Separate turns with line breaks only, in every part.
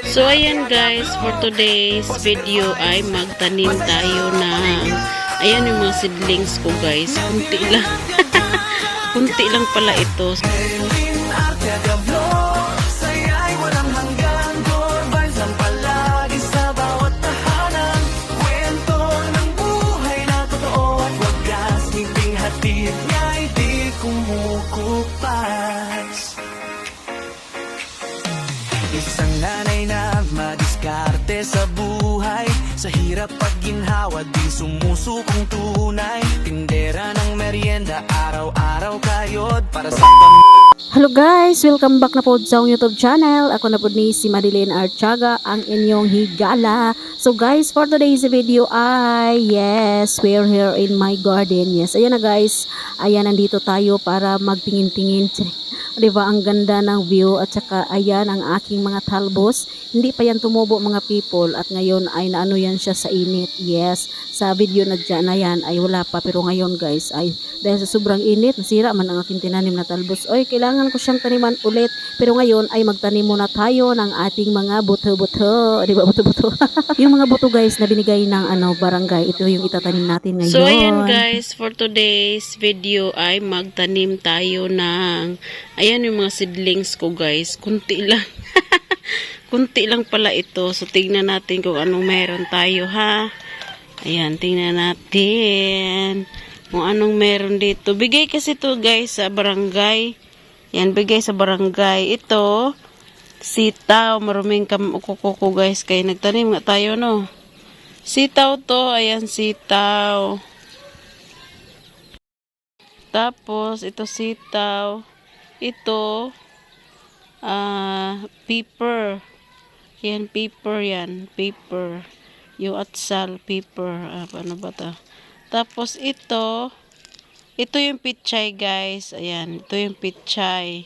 So ayan guys, for today's video ay magtanim tayo ng ayan yung mga seedlings ko guys. Kunti lang. Kunti lang pala ito.
Isang nanay na madiskarte sa buhay, sa hirap pag ginhawa di sumusukong tunay. Tindera ng merienda, araw-araw kayod para sa
Hello guys! Welcome back na po sa YouTube channel. Ako na po ni si Madeline Archaga, ang inyong higala. So guys, for today's video ay, yes, we're here in my garden. Yes, ayan na guys. Ayan, nandito tayo para magtingin-tingin. Diba, ang ganda ng view at saka ayan ang aking mga talbos. Hindi pa yan tumubo mga people at ngayon ay naano yan siya sa init. Yes, sa video na dyan na yan ay wala pa pero ngayon guys ay dahil sa sobrang init nasira man ang aking tinanim na talbos. Oy, kailangan ko siyang taniman ulit pero ngayon ay magtanim muna tayo ng ating mga buto-buto. Diba, buto-buto? Yung mga buto guys na binigay ng barangay, ito yung itatanim natin ngayon.
So ayan guys, for today's video ay magtanim tayo ng ayan yung mga seedlings ko guys. Kunti lang. Kunti lang pala ito. So tingnan natin kung anong meron tayo ha. Ayan, tingnan natin kung anong meron dito. Bigay kasi ito guys sa barangay. Yan, bigay sa barangay. Ito, sitaw. Maruming kukuko guys. Kaya nagtanim nga tayo no. Sitaw to. Ayan, sitaw. Tapos, ito sitaw. Ito, paper. Yan, paper yan. Paper. Yung atsal, paper. Ano ba ito? Tapos ito yung pichay guys. Ayan, ito yung pichay.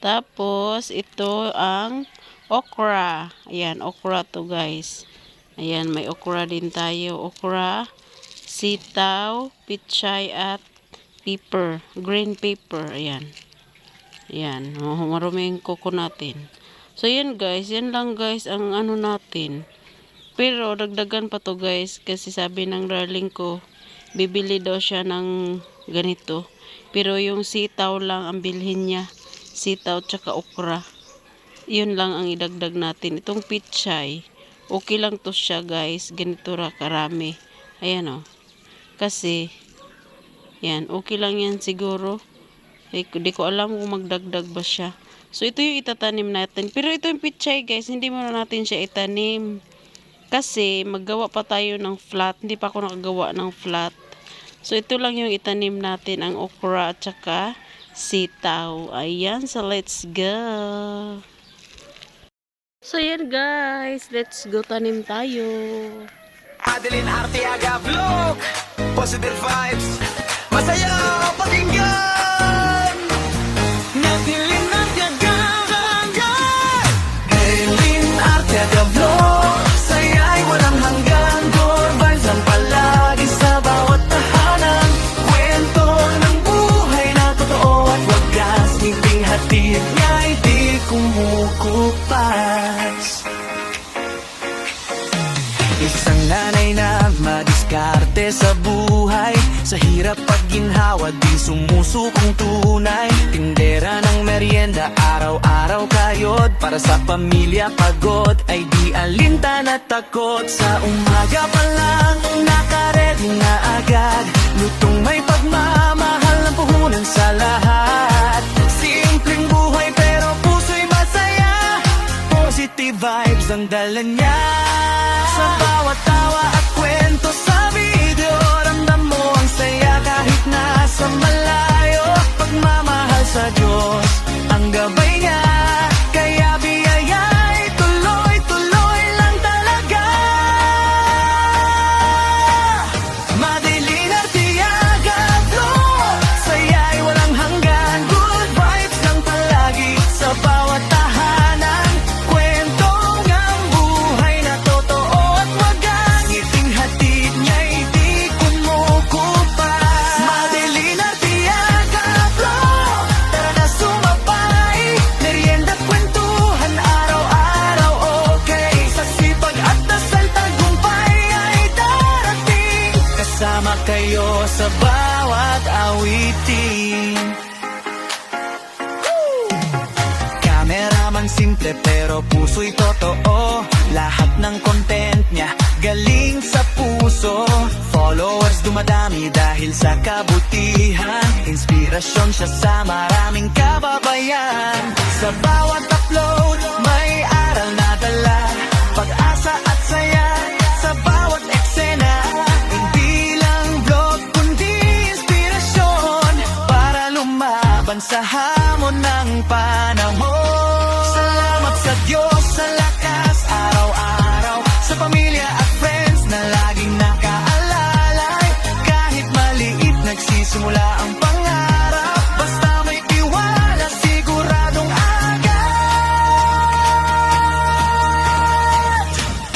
Tapos ito ang okra. Ayan, okra to guys. Ayan, may okra din tayo. Okra, sitaw, pichay at pepper. Green pepper. Ayan. Ayan, maruming kuko natin. So yan guys, yan lang guys ang ano natin. Pero dagdagan pa to guys kasi sabi ng darling ko bibili daw siya ng ganito. Pero yung sitaw lang ang bilhin niya. Sitaw tsaka okra. Yun lang ang idagdag natin. Itong pichay, okay lang to siya guys. Ganito ra karami. Ayan o. Kasi, yan, okay lang yan siguro. Di ko alam kung magdagdag ba siya. So ito yung itatanim natin. Pero ito yung pichay guys, hindi muna natin siya itanim. Kasi maggawa pa tayo ng flat. Hindi pa ako nakagawa ng flat. So, ito lang yung itanim natin, ang okra at saka sitaw. Ayan, so let's go. So, yan guys. Let's go tanim tayo.
Madeline Archaga Vlog, positive vibes, masaya pakinggan. Madeline Archaga Madeline Archaga Vlog, saya'y walang hanggan. Good vibes ang palagi sa bawat tahanan. Kwento ng buhay na totoo at wagas. Ngiping hatid niya'y di kumukupas. Isang nanay na madiskarte sa buhay, sa hirap pag ginhawa di sumusukong tunay. Tindera ng merienda, araw-araw kayod para sa pamilya pagod. Ay di alintan at takot, sa umaga pa lang nakaredy na agad. Lutong may pagmamahal ng puhunan sa lahat. Simpleng buhay pero puso'y masaya. Positive vibes ang dala niya. Sa bawat tawa at kwento sa video, ramdam mo ang saya kahit nasa malayo. Pagmamahal sa Diyos ang gabay niya, kaya biyaya'y tuloy-tuloy lang talaga. Madeline Archaga Vlog, saya'y walang hanggan. Good vibes lang palagi sa bawat tahanan. Kwentong ang buhay na totoo at wagas. Ngiting hatid niya'y di kumukupas. Madeline Archaga Vlog, tara na sumabay. Merienda sa bawat awitin. Kameraman simple pero puso'y totoo. Lahat ng content niya galing sa puso. Followers dumadami dahil sa kabutihan. Inspirasyon siya sa maraming kababayan. Sa bawat upload may aral na dala. Pag-asa at saya sa bawat eksena. Hindi lang vlog kundi inspirasyon para lumaban sa hamon ng panahon. Salamat sa Diyos sa lakas araw-araw. Sa pamilya at friends na laging nakaalalay. Kahit maliit nagsisimula ang pangarap. Basta may tiwala siguradong agad.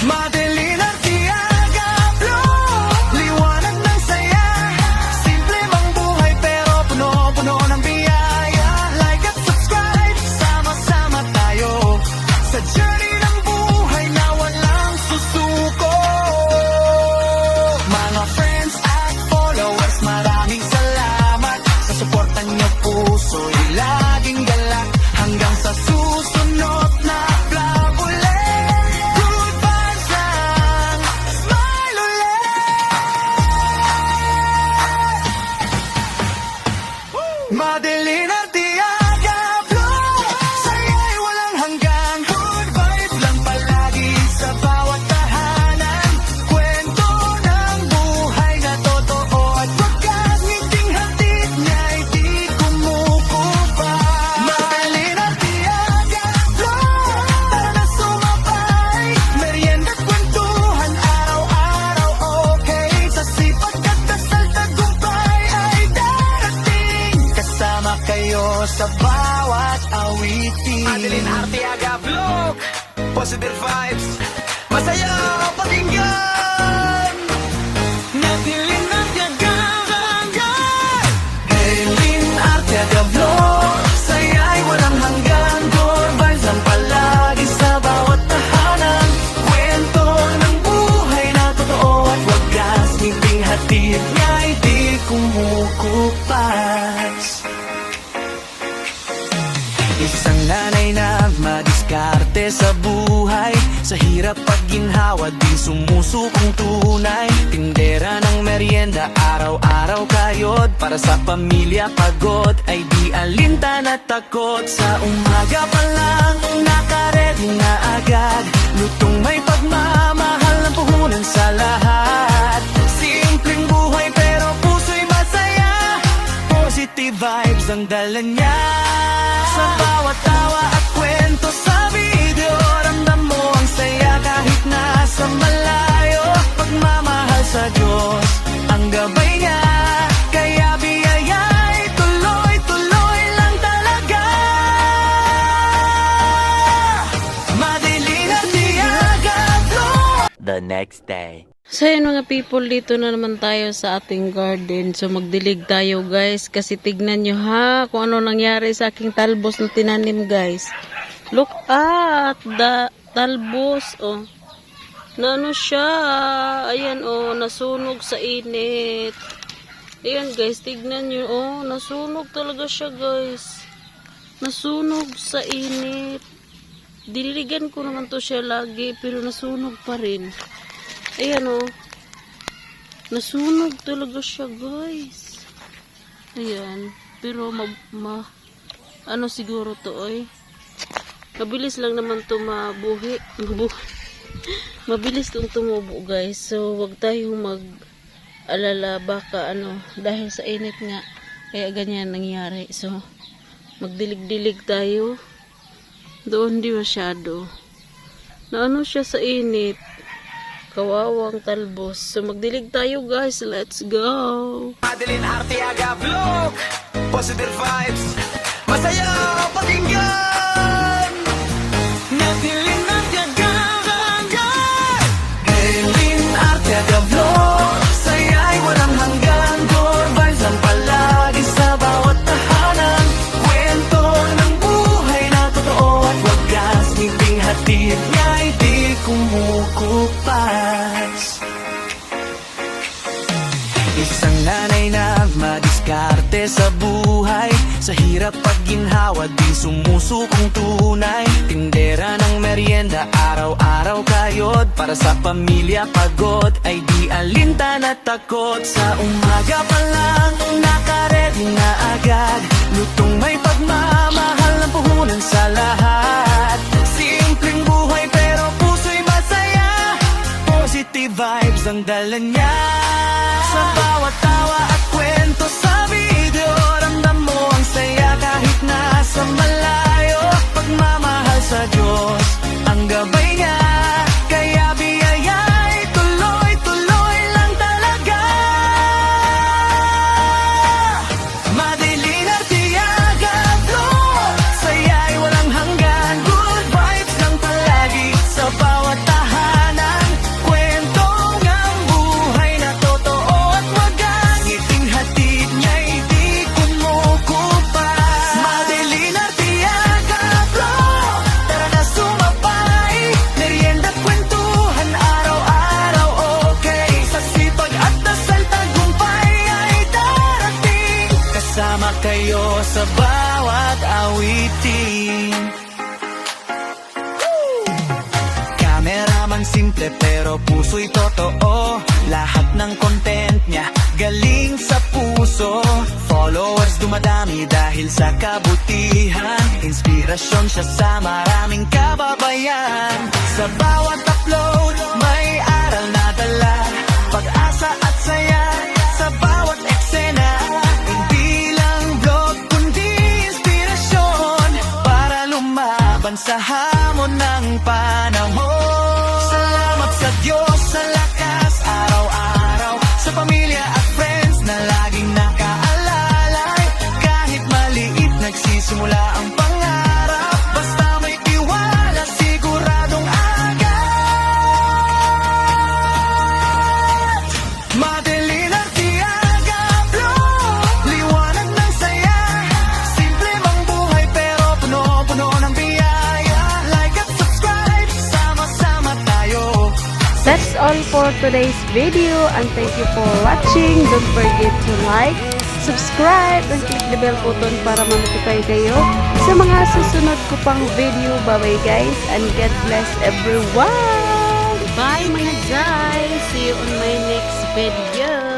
Madeline Artiaga Vlog, liwanag ng saya. Simple mang buhay pero puno-puno ng biyaya. Like at subscribe, sama-sama tayo sa journey ng buhay na walang susuko. Mga friends at followers, maraming salamat sa suporta niyo, puso'y laging galak. Hanggang sa susunod na vlog ulit. Good vibes lang, smile ulit. Madeline Artiaga Vlog, saya'y walang hanggang. Good vibes lang palagi sa bawat tahanan. Kwento ng buhay na totoo at wagas ngiting hatid niya'y di kumukupas. Madeline Artiaga Vlog, tara na sumabay. Merienda't kwentuhan araw-araw, okay. Sa sipag at dasal tagumpay ay darating. Kasama kayo sa bawat awitin. Madeline Artiaga Vlog, positive vibes, masaya pakinggan. Madeline Artiaga Vlog, Madeline Artiaga Vlog, saya'y walang hanggan. Good vibes lang palagi sa bawat tahanan. Kwento ng buhay na totoo at wagas ngiting hatid niya'y di kumukupas. Isang nanay na madiskarte sa buhay. Sa hirap pagginhawa di sumusukong tunay. Tindera ng merienda, araw-araw kayod. Para sa pamilya pagod ay di alintan at takot. Sa umaga pa lang nakaredy na agad. Lutong may pagmamahal ng puhunan sa lahat. Simpleng buhay pero puso'y masaya. Positive vibes ang dala niya. Sa bawat tawa at kwento sa video, ramdam mo ang saya kahit nasa malayo. Pagmamahal sa Diyos ang gabay niya. Kaya biyaya'y tuloy-tuloy lang talaga. Madeline Artiaga Vlog.
The next day.
So yun mga people, dito na naman tayo sa ating garden. So magdilig tayo guys, kasi tignan nyo ha kung ano nangyari sa aking talbos na tinanim guys. Look at the talbos, oh. Na ano siya, ayan oh, nasunog sa init. Ayan guys, tignan nyo, oh, nasunog talaga siya guys. Nasunog sa init. Diniligan ko naman to siya lagi, pero nasunog pa rin. Ayan o. Nasunog talaga siya guys. Ayan. Pero ano siguro to oy. Mabilis lang naman to mabuhi. Mabilis tong tumubo guys. So wag tayong mag-alala baka ano. Dahil sa init nga. Kaya ganyan nangyari. So magdilig-dilig tayo. Doon di masyado. Na ano siya sa init. Kawawang talbos. So magdilig tayo guys. Let's go.
Madeline Artiaga Vlog, positive vibes, masaya pakinggan. Madeline Artiaga Vlog, Madeline Artiaga Vlog, saya'y walang hanggan. Good vibes lang palagi sa bawat tahanan. Kwento ng buhay na totoo at wagas ngiting hatid niya'y di kumukupas. Isang nanay sa buhay. Sa hirap pagginhawa, di sumusukong tunay. Tindera ng merienda, araw-araw kayod. Para sa pamilya pagod, ay di alinta na takot. Sa umaga pa lang, nakaredy na agad. Lutong may pagmamahal ng puhunan sa lahat. Simpleng buhay pero puso'y masaya. Positive vibes ang dala niya. Sa bawat tawa at kwento sa video, ramdam mo ang saya kahit nasa malayo. Pagmamahal sa Diyos, ang gabay niya. Kaya biyaya'y tuloy-tuloy lang talaga. Madilim at tiyaga, flow. Saya'y walang hanggan. Good vibes lang palagi sa bawat tahanan. Kwentong ang buhay na totoo at wagas. Ngiting hatid niya'y di kumukupas. Madilim at tiyaga, flow. Tara na sumabay. Merienda, kwentuhan, araw-araw okay. Sa sipag at dasal, tagumpay ay darating. Kasama kayo sa bawat awitin. Kameraman simple pero puso'y totoo. Lahat ng content niya galing sa puso. Followers dumadami dahil sa kabutihan. Inspirasyon siya sa maraming kababayan. Sa bawat upload may aral na dala. Pag-asa at saya sa bawat eksena. Hindi lang vlog kundi inspirasyon para lumaban sa hamon ng panahon. Salamat sa Diyos sa lakas araw-araw. Sa pamilya at friends na laging nakaalalay. Kahit maliit nagsisimula ang pangarap. Basta may tiwala siguradong agad. Madilim at tiyaga, flow. Liwanag ng saya. Simple mang buhay pero puno-puno ng biyaya. Like at subscribe, sama-sama tayo.
That's all for today's video and thank you for watching. Don't forget to like, subscribe, and click the bell button para ma-notify kayo sa mga susunod ko pang video. Bye-bye guys and God bless everyone! Bye mga guys! See you on my next video!